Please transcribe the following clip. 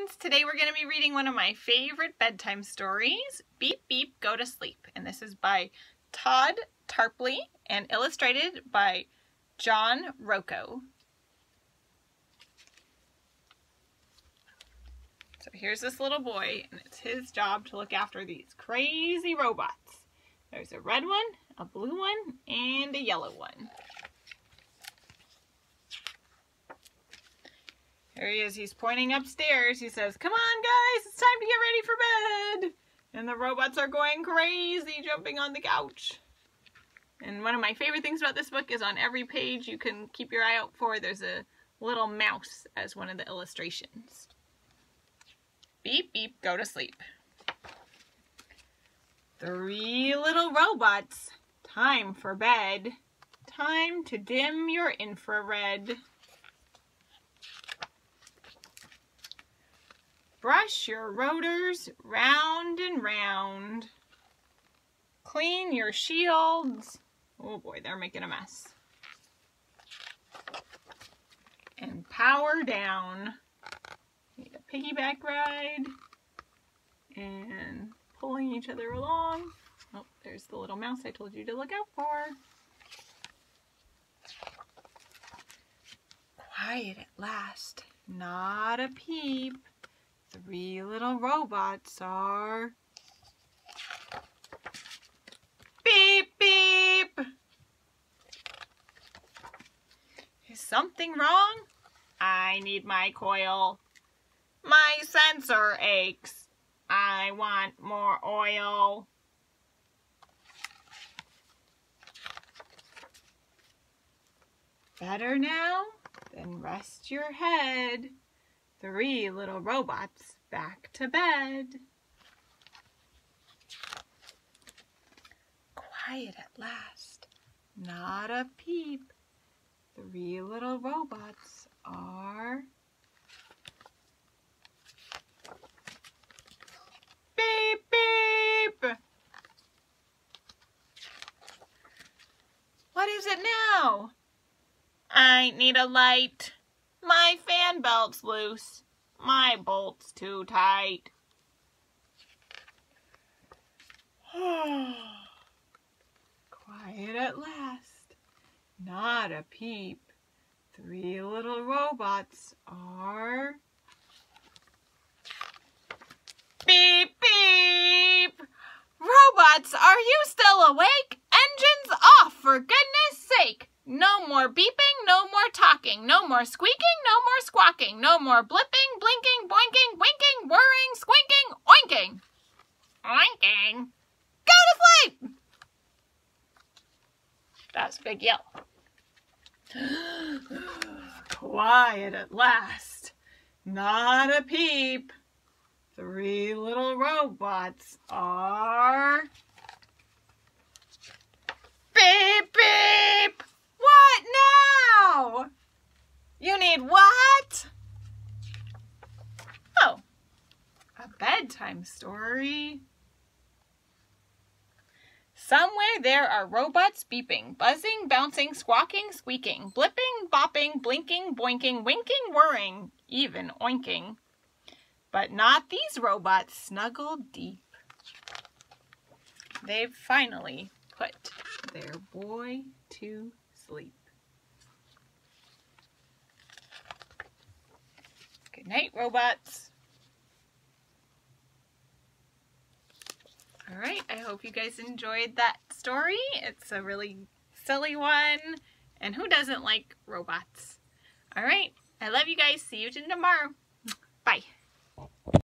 friends! Today we're going to be reading one of my favorite bedtime stories, Beep Beep Go to Sleep. And this is by Todd Tarpley and illustrated by John Rocco. So here's this little boy, and it's his job to look after these crazy robots. There's a red one, a blue one, and a yellow one. There he is. He's pointing upstairs. He says, "Come on, guys, it's time to get ready for bed." And the robots are going crazy, jumping on the couch. And one of my favorite things about this book is on every page you can keep your eye out for, there's a little mouse as one of the illustrations. Beep, beep, go to sleep. 3 little robots. Time for bed. Time to dim your infrared. Brush your rotors round and round. Clean your shields. Oh boy, they're making a mess. And power down. Need a piggyback ride. And pulling each other along. Oh, there's the little mouse I told you to look out for. Quiet at last. Not a peep. 3 little robots are beep, beep. Is something wrong? I need my coil. My sensor aches. I want more oil. Better now? Then rest your head. 3 little robots back to bed. Quiet at last. Not a peep. 3 little robots are beep, beep. What is it now? I need a light. My fan belt's loose. My bolt's too tight. Quiet at last. Not a peep. 3 little robots are beep, beep. Robots, are you still awake? Engines off, for goodness sake. No more beeping, no more talking, no more squeaking, no more squawking, no more blipping, blinking, boinking, winking, whirring, squinking, oinking. Oinking. Go to sleep! That's a big yell. Quiet at last. Not a peep. 3 little robots are beep, beep. What now? You need what? Oh, a bedtime story. Somewhere there are robots beeping, buzzing, bouncing, squawking, squeaking, blipping, bopping, blinking, boinking, winking, whirring, even oinking. But not these robots snuggled deep. They've finally put their boy to sleep. Good night, robots. All right, I hope you guys enjoyed that story. It's a really silly one, and who doesn't like robots? All right, I love you guys. See you tomorrow.